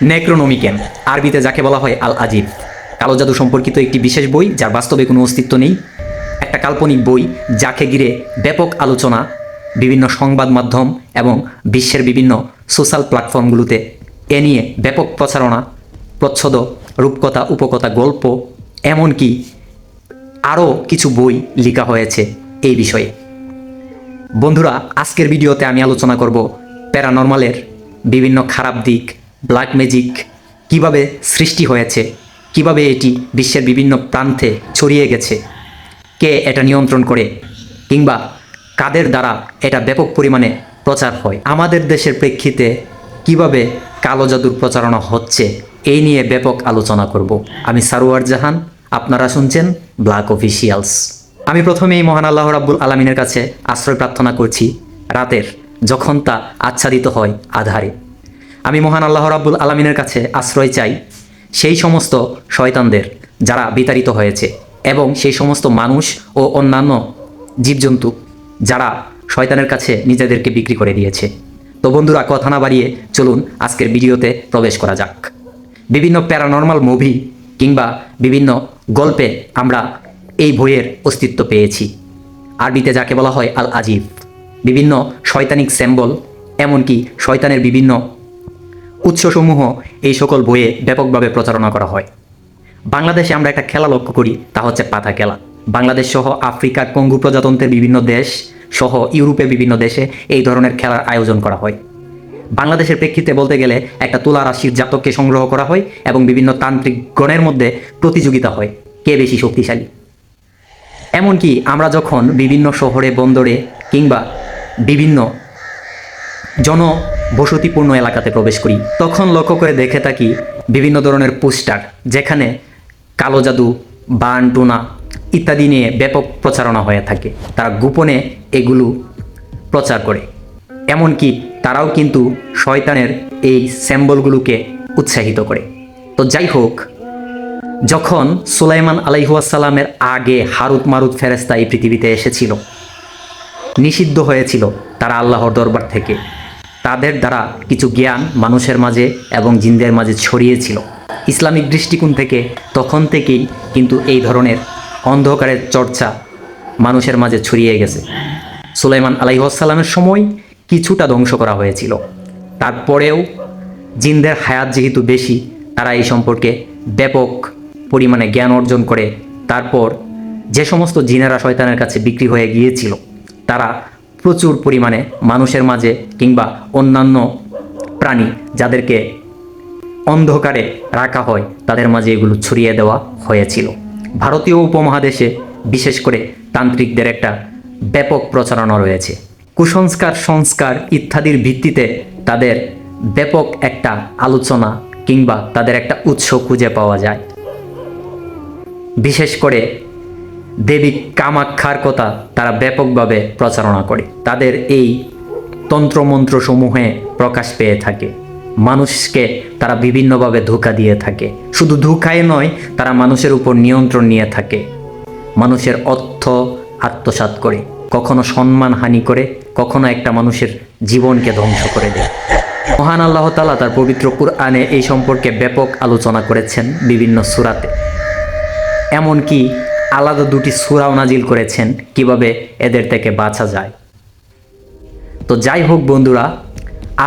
নেক্রোনমিক্যান, আরবিতে যাকে বলা হয় আল আজিব, কালো জাদু সম্পর্কিত একটি বিশেষ বই যার বাস্তবে কোনো অস্তিত্ব নেই। একটা কাল্পনিক বই যাকে ঘিরে ব্যাপক আলোচনা বিভিন্ন সংবাদ মাধ্যম এবং বিশ্বের বিভিন্ন সোশ্যাল প্ল্যাটফর্মগুলোতে এ নিয়ে ব্যাপক প্রচারণা, প্রচ্ছদ, রূপকথা, উপকথা, গল্প, এমনকি আরও কিছু বই লেখা হয়েছে এই বিষয়ে। বন্ধুরা, আজকের ভিডিওতে আমি আলোচনা করব প্যারানর্মালের বিভিন্ন খারাপ দিক, ব্ল্যাক ম্যাজিক কিভাবে সৃষ্টি হয়েছে, কিভাবে এটি বিশ্বের বিভিন্ন প্রান্তে ছড়িয়ে গেছে, কে এটা নিয়ন্ত্রণ করে, কিংবা কাদের দ্বারা এটা ব্যাপক পরিমাণে প্রচার হয়, আমাদের দেশের প্রেক্ষিতে কিভাবে কালো জাদুর প্রচারণা হচ্ছে, এই নিয়ে ব্যাপক আলোচনা করব। আমি সারোয়ার জাহান, আপনারা শুনছেন ব্ল্যাক অফিসিয়ালস। আমি প্রথমেই মহান আল্লাহ রাব্বুল আলামিনের কাছে আশ্রয় প্রার্থনা করছি রাতের, যখন তা আচ্ছাদিত হয় আধারে। আমি মহান আল্লাহ রাব্বুল আলামিনের কাছে আশ্রয় চাই সেই সমস্ত শয়তানদের যারা বিতাড়িত হয়েছে, এবং সেই সমস্ত মানুষ ও অন্যান্য জীবজন্তু যারা শয়তানের কাছে নিজেদেরকে বিক্রি করে দিয়েছে। তো বন্ধুরা, কথা না বাড়িয়ে চলুন আজকের ভিডিওতে প্রবেশ করা যাক। বিভিন্ন প্যারানর্মাল মুভি কিংবা বিভিন্ন গল্পে আমরা এই বইয়ের অস্তিত্ব পেয়েছি, আরবিতে যাকে বলা হয় আল আজিব। বিভিন্ন শয়তানিক সিম্বল, এমনকি শয়তানের বিভিন্ন উৎসসমূহ এই সকল বইয়ে ব্যাপকভাবে প্রচারণা করা হয়। বাংলাদেশে আমরা একটা খেলা লক্ষ্য করি, তা হচ্ছে পাতা খেলা। বাংলাদেশ সহ আফ্রিকার কঙ্গো প্রজাতন্ত্রের বিভিন্ন দেশ সহ ইউরোপের বিভিন্ন দেশে এই ধরনের খেলার আয়োজন করা হয়। বাংলাদেশের প্রেক্ষিতে বলতে গেলে একটা তুলা রাশির জাতককে সংগ্রহ করা হয় এবং বিভিন্ন তান্ত্রিক গণের মধ্যে প্রতিযোগিতা হয় কে বেশি শক্তিশালী। এমনকি আমরা যখন বিভিন্ন শহরে, বন্দরে কিংবা বিভিন্ন জনবসতিপূর্ণ এলাকাতে প্রবেশ করি, তখন লক্ষ্য করে দেখে থাকি বিভিন্ন ধরনের পোস্টার, যেখানে কালো জাদু, বানটুনা ইত্যাদি নিয়ে ব্যাপক প্রচারণা হয়ে থাকে। তারা গোপনে এগুলো প্রচার করে, এমনকি তারাও কিন্তু শয়তানের এই সিম্বলগুলোকে উৎসাহিত করে। তো যাই হোক, যখন সুলাইমান আলাইহিসসালামের আগে হারুত মারুত ফেরেশতা এই পৃথিবীতে এসেছিল, নিষিদ্ধ হয়েছিল তারা আল্লাহর দরবার থেকে। তাদের দ্বারা কিছু জ্ঞান মানুষের মাঝে এবং জিনদের মাঝে ছড়িয়েছিল। ইসলামিক দৃষ্টিকোণ থেকে তখন থেকেই কিন্তু এই ধরনের অন্ধকারের চর্চা মানুষের মাঝে ছড়িয়ে গেছে। সুলাইমান আলাইহিসসালামের সময় কিছুটা ধ্বংস করা হয়েছিল, তারপরেও জিনদের হায়াত যেহেতু বেশি, তারা এই সম্পর্কে ব্যাপক পরিমাণে জ্ঞান অর্জন করে তারপর যে সমস্ত জিনেরা শয়তানের কাছে বিক্রি হয়ে গিয়েছিল, তারা প্রচুর পরিমাণে মানুষের মাঝে কিংবা অন্যান্য প্রাণী যাদেরকে অন্ধকারে রাখা হয় তাদের মাঝে এগুলো ছড়িয়ে দেওয়া হয়েছিল। ভারতীয় উপমহাদেশে বিশেষ করে তান্ত্রিকদের একটা ব্যাপক প্রচারণা রয়েছে। কুসংস্কার, সংস্কার ইত্যাদির ভিত্তিতে তাদের ব্যাপক একটা আলোচনা কিংবা তাদের একটা উৎস খুঁজে পাওয়া যায়। বিশেষ করে দেবী কামাক্ষার কথা তারা ব্যাপকভাবে প্রচারণা করে। তাদের এই তন্ত্রমন্ত্র সমূহে প্রকাশ পেয়ে থাকে। মানুষকে তারা বিভিন্নভাবে ধোঁকা দিয়ে থাকে। শুধু ধোঁকায় নয়, তারা মানুষের উপর নিয়ন্ত্রণ নিয়ে থাকে। মানুষের অর্থ আত্মসাৎ করে, কখনো সম্মানহানি করে, কখনো একটা মানুষের জীবনকে ধ্বংস করে দেয়। মহান আল্লাহ তাআলা তার পবিত্র কুরআনে এই সম্পর্কে ব্যাপক আলোচনা করেছেন বিভিন্ন সূরাতে। এমনকি আলাদা দুটি সূরাও নাজিল করেছেন কিভাবে এদের থেকে বাঁচা যায়। তো যাই হোক বন্ধুরা,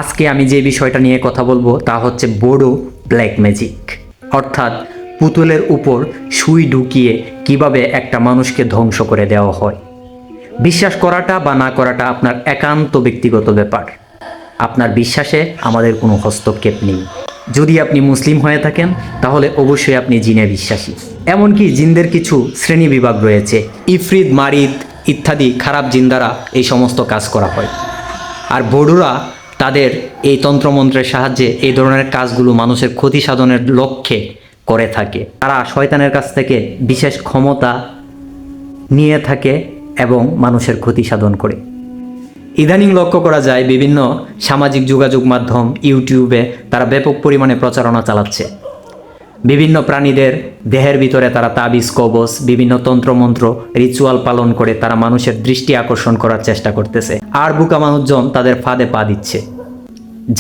আজকে আমি যে বিষয়টা নিয়ে কথা বলবো তা হচ্ছে বোডো ব্ল্যাক ম্যাজিক, অর্থাৎ পুতুলের উপর সুই ঢুকিয়ে কিভাবে একটা মানুষকে ধ্বংস করে দেওয়া হয়। বিশ্বাস করাটা বা না করাটা আপনার একান্ত ব্যক্তিগত ব্যাপার। আপনার বিশ্বাসে আমাদের কোনো হস্তক্ষেপ নেই। যদি আপনি মুসলিম হয়ে থাকেন তাহলে অবশ্যই আপনি জিনে বিশ্বাসী। এমনকি জিনদের কিছু শ্রেণী বিভাগ রয়েছে, ইফরিত, মারিদ ইত্যাদি খারাপ জিন দ্বারা এই সমস্ত কাজ করা হয়। আর বোডোরা তাদের এই তন্ত্রমন্ত্রের সাহায্যে এই ধরনের কাজগুলো মানুষের ক্ষতি সাধনের লক্ষ্যে করে থাকে। তারা শয়তানের কাছ থেকে বিশেষ ক্ষমতা নিয়ে থাকে এবং মানুষের ক্ষতি সাধন করে। ইদানিং লক্ষ্য করা যায় বিভিন্ন সামাজিক যোগাযোগ মাধ্যম, ইউটিউবে তারা ব্যাপক পরিমাণে প্রচারণা চালাচ্ছে। বিভিন্ন প্রাণীদের দেহের ভিতরে তারা তাবিজ, কবজ, বিভিন্ন তন্ত্রমন্ত্র, রিচুয়াল পালন করে তারা মানুষের দৃষ্টি আকর্ষণ করার চেষ্টা করতেছে। আর বোকা মানুষজন তাদের ফাঁদে পা দিচ্ছে,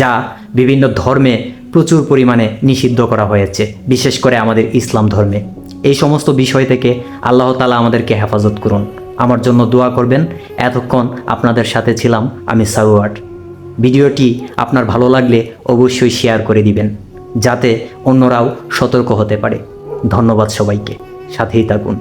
যা বিভিন্ন ধর্মে প্রচুর পরিমাণে নিষিদ্ধ করা হয়েছে, বিশেষ করে আমাদের ইসলাম ধর্মে। এই সমস্ত বিষয় থেকে আল্লাহ তাআলা আমাদেরকে হেফাজত করুন। আমার জন্য দোয়া করবেন। এতক্ষণ আপনাদের সাথে ছিলাম আমি সারোয়ার। ভিডিওটি আপনার ভালো লাগলে অবশ্যই শেয়ার করে দিবেন, যাতে অন্যরাও সতর্ক হতে পারে। ধন্যবাদ সবাইকে, সাথেই থাকুন।